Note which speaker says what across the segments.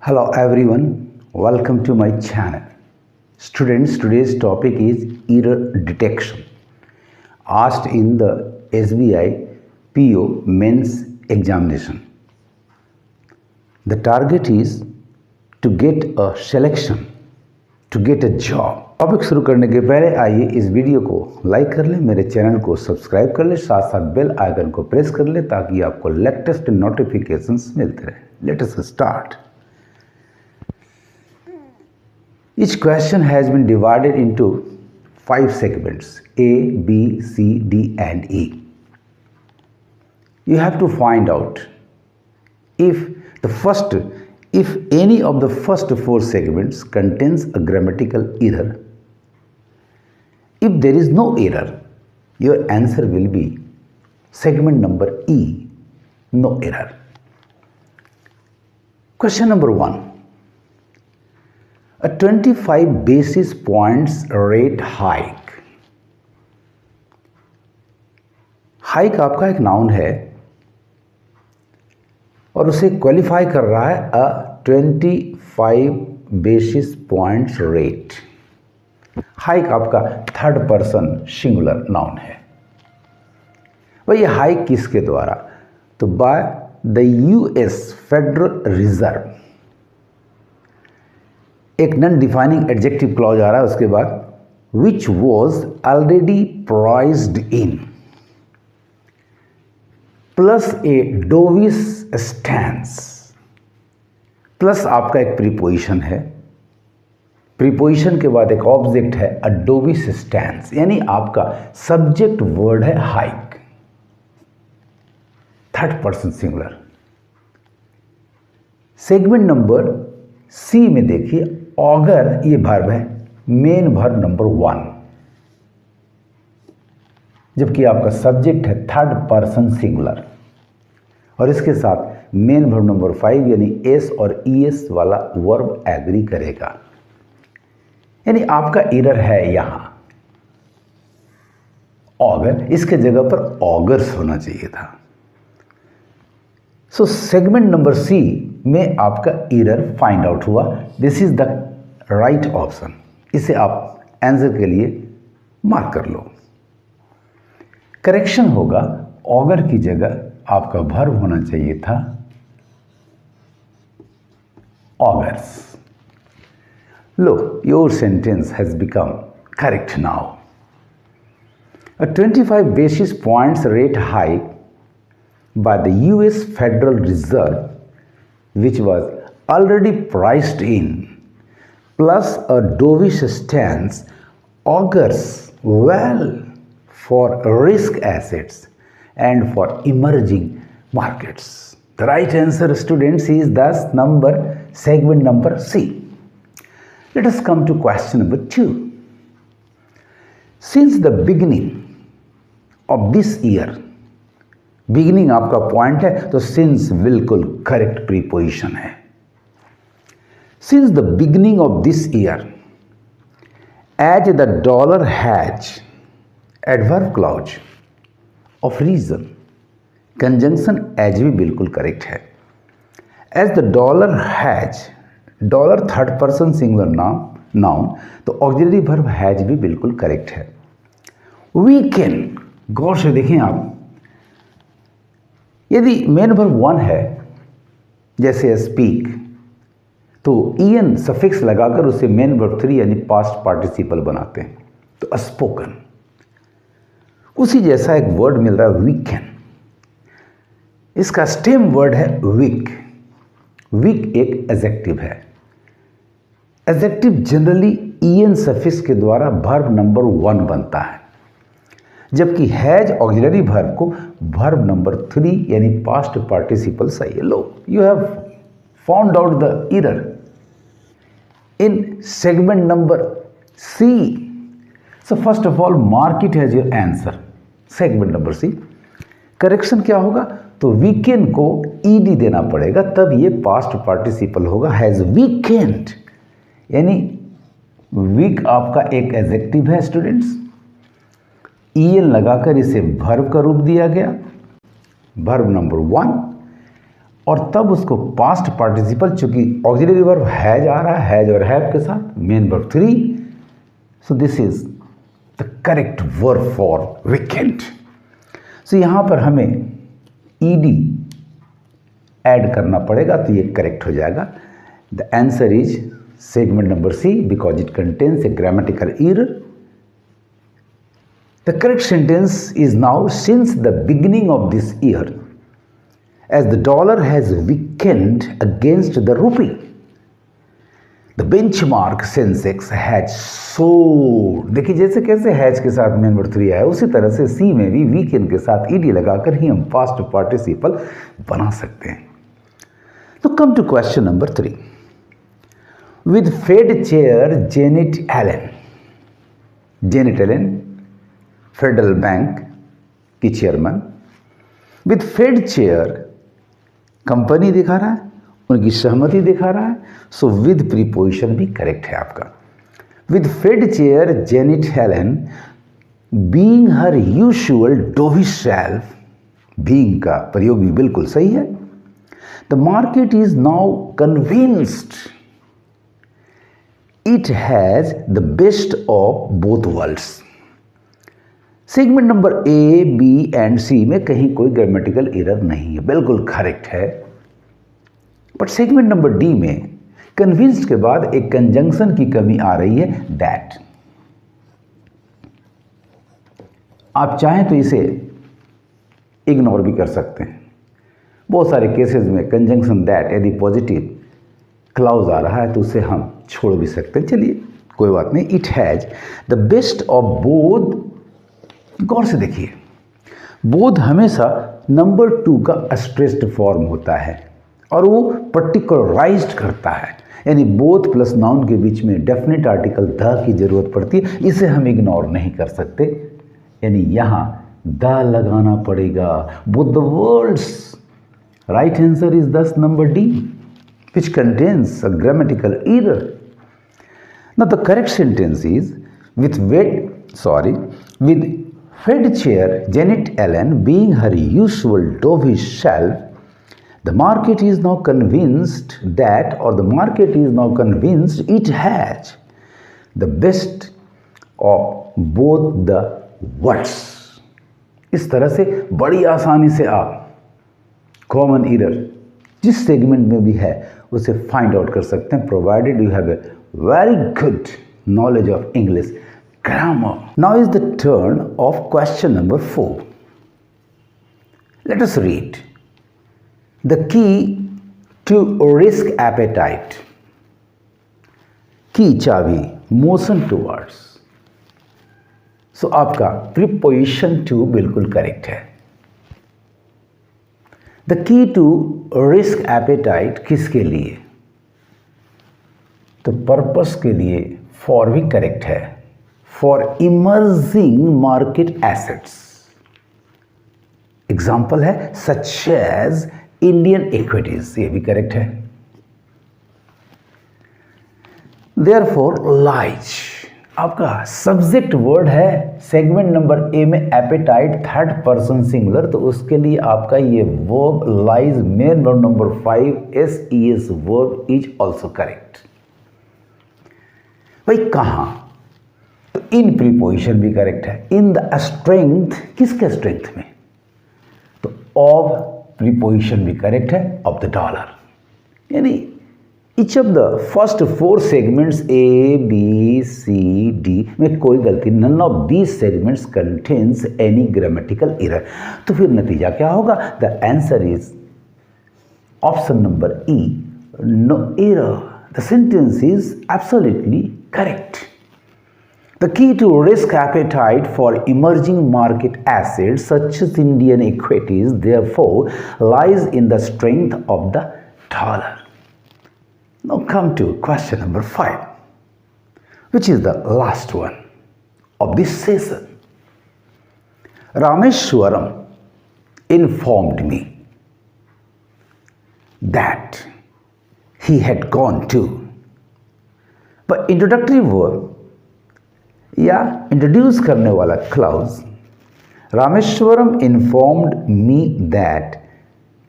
Speaker 1: Hello everyone, welcome to my channel. Students, today's topic is error detection asked in the SBI PO Mains examination. The target is to get a selection, to get a job. Topic शुरू करने के पहले आइए इस video को like कर लें, मेरे चैनल को सब्सक्राइब कर लें, साथ साथ बेल आइकन को प्रेस कर लें ताकि आपको लेटेस्ट नोटिफिकेशंस मिलते रहे. Let us start. Each question has been divided into 5 segments A, B, C, D and E. You have to find out if any of the first 4 segments contains a grammatical error. If there is no error, your answer will be segment number E, no error. Question number 1. A 25 basis points rate hike. Hike आपका एक noun है और उसे qualify कर रहा है a 25 basis points rate. Hike आपका third person singular noun है. भाई ये हाइक किसके द्वारा? तो by the US Federal Reserve. एक नॉन डिफाइनिंग एडजेक्टिव क्लॉज आ रहा है उसके बाद, which was already priced in plus a dovish stance. Plus आपका एक प्रीपोजिशन है, प्रीपोजिशन के बाद एक ऑब्जेक्ट है अ डोविस स्टैंस, यानी आपका सब्जेक्ट वर्ड है hike, third person singular. Segment number C में देखिए, ऑगर ये वर्ब है, मेन वर्ब नंबर 1, जबकि आपका सब्जेक्ट है थर्ड पर्सन सिंगुलर और इसके साथ मेन वर्ब नंबर 5 यानी एस और ईएस वाला वर्ब एग्री करेगा. यानी आपका एरर है यहां ऑगर, इसके जगह पर ऑगर्स होना चाहिए था. सो सेगमेंट नंबर सी में आपका एरर फाइंड आउट हुआ. This is the right option. इसे आप आंसर के लिए मार्क कर लो. करेक्शन होगा, ऑगर की जगह आपका वर्ब होना चाहिए था augurs. Low, your sentence has become correct now. A 25 basis points rate hike by the US Federal Reserve, which was already priced in, plus a dovish stance, augurs well for risk assets and for emerging markets. The right answer, students, is thus segment number C. Let us come to question number 2. Since the beginning of this year, beginning आपका point है तो since बिल्कुल correct preposition है. Since the beginning of this year, as the dollar has, adverb clause of reason, conjunction as भी बिल्कुल correct है. As the dollar has, dollar third person singular noun तो auxiliary verb has भी बिल्कुल correct है. Weekend, गौर से देखें आप, यदि मेन वर्ब 1 है जैसे स्पीक तो ईएन सफिक्स लगाकर उसे मेन वर्ब 3 यानी पास्ट पार्टिसिपल बनाते हैं तो स्पोकन. उसी जैसा एक वर्ड मिल रहा है वीकेंड. इसका स्टेम वर्ड है वीक. वीक एक एडजेक्टिव है. एडजेक्टिव जनरली ईएन सफिक्स के द्वारा वर्ब नंबर 1 बनता है, जबकि हैज ऑक्सिलरी वर्ब को वर्ब नंबर 3 यानी पास्ट पार्टिसिपल सही है. लो, you have found out the error in segment number C. So first of all mark it as your answer, segment number C. Correction क्या होगा? तो वीकेंड को ED देना पड़ेगा, तब ये पास्ट पार्टिसिपल होगा. हैज वीकेंड यानी वीक आपका एक एडजेक्टिव है स्टूडेंट्स. ईएन लगाकर इसे वर्ब का रूप दिया गया, वर्ब नंबर 1. और तब उसको पास्ट पार्टिसिपल, चूंकि ऑक्सिलरी वर्ब हैज आ रहा है, हैज और हैव के साथ, main verb 3, so this is the correct verb for weekend. So यहाँ पर हमें ईडी ऐड करना पड़ेगा तो ये करेक्ट हो जाएगा। The answer is segment number C because it contains a grammatical error. The correct sentence is now since the beginning of this year as the dollar has weakened against the rupee, the benchmark Sensex has soared। देखिए जैसे कैसे has के साथ main verb 3 आया, उसी तरह से सी में भी वीकेंड के साथ ईडी लगाकर ही हम पास्ट पार्टिसिपल बना सकते हैं। तो come to question number 3। With Fed chair Janet Yellen, Janet Yellen federal bank की chairman, with Fed chair company दिखा रहा है, उनकी सहमति दिखा रहा है, सो विद प्रीपोजिशन भी करेक्ट है आपका। With Fed chair Janet Yellen being her usual dovish self, being का प्रयोग भी बिल्कुल सही है। The market is now convinced it has the best of both worlds. Segment number A, B and सी में कहीं कोई ग्रामेटिकल एरर नहीं है, बिल्कुल करेक्ट है। बट सेगमेंट नंबर डी में कन्विंस्ड के बाद एक कंजंक्शन की कमी आ रही है, दैट। आप चाहें तो इसे इग्नोर भी कर सकते हैं। बहुत सारे केसेस में कंजंक्शन दैट यदि पॉजिटिव क्लाउज आ रहा है तो उसे हम छोड़ भी सकते हैं। चलिए कोई बात नहीं। It has the best of both, गौर से देखिए, बोध हमेशा नंबर 2 का स्ट्रेस्ड फॉर्म होता है और वो पर्टिकुलराइज्ड करता है, यानी बोथ प्लस नाउन के बीच में डेफिनेट आर्टिकल द की जरूरत पड़ती है, इसे हम इग्नोर नहीं कर सकते, यानी यहाँ द लगाना पड़ेगा। Both the words, right answer is दस number D which contains a grammatical error. Now the correct sentence is with Fed chair Janet Yellen being her usual dovish self, the market is now convinced it has the best of both the worlds. इस तरह से बड़ी आसानी से आप common error जिस segment में भी है उसे फाइंड आउट कर सकते हैं, provided you have a very good knowledge of English grammar. Now is the turn of question number 4। Let us read the key to risk appetite. Key चाबी, motion towards. So आपका preposition to बिल्कुल correct है। The key to risk appetite किसके लिए? तो purpose के लिए for भी करेक्ट है, for emerging market assets. Example है सच एज इंडियन इक्विटीज, ये भी करेक्ट है। देयरफॉर लाइज आपका सब्जेक्ट वर्ड है, सेगमेंट नंबर ए में एपेटाइट थर्ड पर्सन सिंगुलर, तो उसके लिए आपका ये verb lies main verb number 5 S verb is also correct. भाई कहां? तो इन प्रीपोजिशन भी करेक्ट है। इन द स्ट्रेंथ, किसके स्ट्रेंथ में? तो ऑफ प्रीपोजिशन भी करेक्ट है, ऑफ द डॉलर। यानी each of the first 4 segments A, B, C, D में कोई गलती, none of these segments contains any grammatical error। तो फिर नतीजा क्या होगा? The answer is option number E, no error। The sentence is absolutely correct। The key to risk appetite for emerging market assets such as Indian equities therefore lies in the strength of the dollar। Now come to question number 5, which is the last one of this session. Rameshwaram informed me that he had gone to, but introductory verb या introduce करने वाला clause, Rameswaram informed me that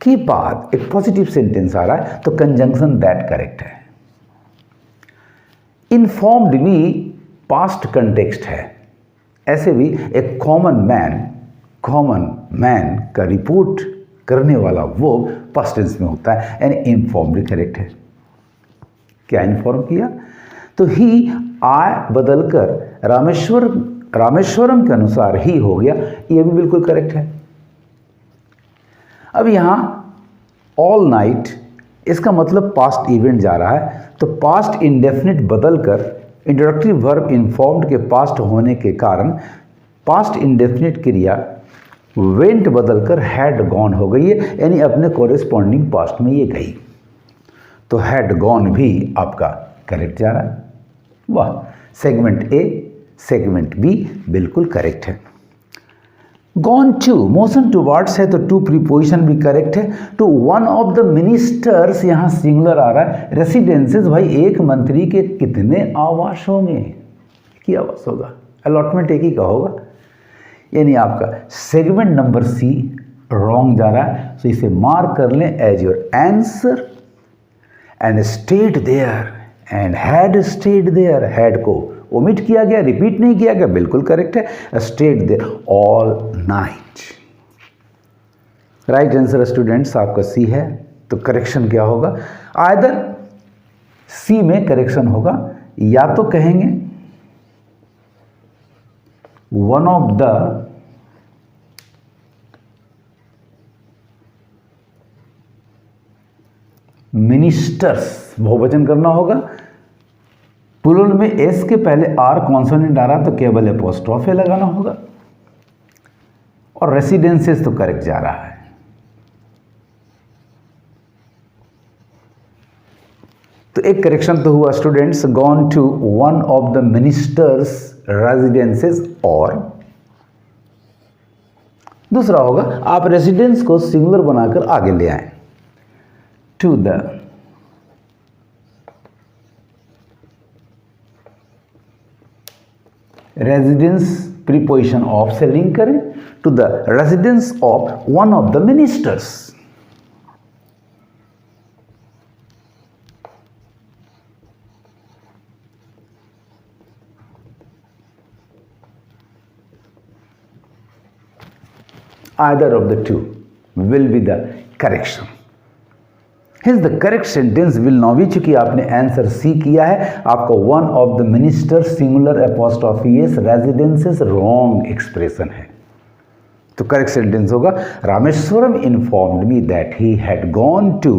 Speaker 1: के बाद एक positive sentence आ रहा है तो conjunction that correct है। इन्फॉर्म्ड भी पास्ट कंटेक्स्ट है। ऐसे भी एक कॉमन मैन का रिपोर्ट करने वाला वो पास्ट टेंस में होता है, यानी इन्फॉर्म्ड करेक्ट है। क्या इन्फॉर्म किया? तो ही आय बदलकर रामेश्वरम के अनुसार ही हो गया, ये भी बिल्कुल करेक्ट है। अब यहाँ ऑल नाइट, इसका मतलब पास्ट इवेंट जा रहा है, तो पास्ट इंडेफिनिट बदलकर इंट्रोडक्टरी वर्ब इन्फॉर्म्ड के पास्ट होने के कारण पास्ट इंडेफिनिट क्रिया वेंट बदलकर हैड गॉन हो गई है, यानी अपने कोरेस्पॉन्डिंग पास्ट में ये गई। तो हैड गॉन भी आपका करेक्ट जा रहा है। वाह, सेगमेंट ए सेगमेंट बी बिल्कुल करेक्ट है। गॉन टू, मोशन टूवर्ड्स है तो टू प्रीपोजिशन भी करेक्ट है। To one of the ministers, यहाँ सिंगुलर आ रहा है। रेसिडेंसेस, भाई एक मंत्री के कितने आवास होंगे? एक ही आवास होगा, अलॉटमेंट एक ही का होगा, यानी आपका सेगमेंट नंबर सी रॉन्ग जा रहा है। तो इसे मार्क कर लें as your answer. And stayed there and had stayed there, had को ओमिट किया गया, रिपीट नहीं किया गया, बिल्कुल करेक्ट है। Stayed there all night. Right answer students आपका सी है। तो करेक्शन क्या होगा? आइदर सी में करेक्शन होगा, या तो कहेंगे वन ऑफ द मिनिस्टर्स, बहुवचन करना होगा। प्लूरल में एस के पहले आर कॉन्सोनेंट आ रहा तो केवल एपोस्ट्रोफे लगाना होगा। और रेसिडेंसेस तो करेक्ट जा रहा है। तो एक करेक्शन तो हुआ students, gone to one of the ministers residences, और दूसरा होगा आप रेसिडेंस को सिंगुलर बनाकर आगे ले आए, to the residence preposition of से लिंक करें to the residence of one of the ministers. Either of the two will be the correction. Hence the correct sentence will now be, चूंकि आपने answer C किया है, आपका one of the minister singular apostrophe S residences wrong expression है। तो correct sentence होगा, Rameshwaram informed me that he had gone to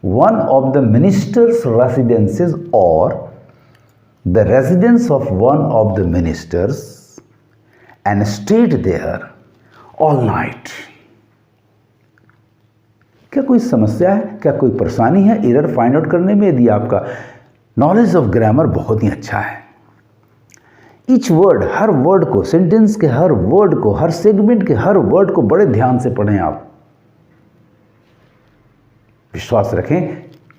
Speaker 1: one of the minister's residences or the residence of one of the ministers and stayed there all night. क्या कोई समस्या है, क्या कोई परेशानी है एरर फाइंड आउट करने में? यदि आपका नॉलेज ऑफ ग्रामर बहुत ही अच्छा है, ईच वर्ड, हर वर्ड को, सेंटेंस के हर वर्ड को, हर सेगमेंट के हर वर्ड को बड़े ध्यान से पढ़ें आप। विश्वास रखें,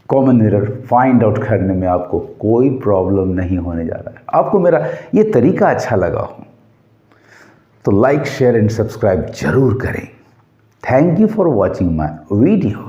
Speaker 1: कॉमन एरर फाइंड आउट करने में आपको कोई प्रॉब्लम नहीं होने जा रहा है। आपको मेरा ये तरीका अच्छा लगा हो तो लाइक शेयर एंड सब्सक्राइब जरूर करें। Thank you for watching my video.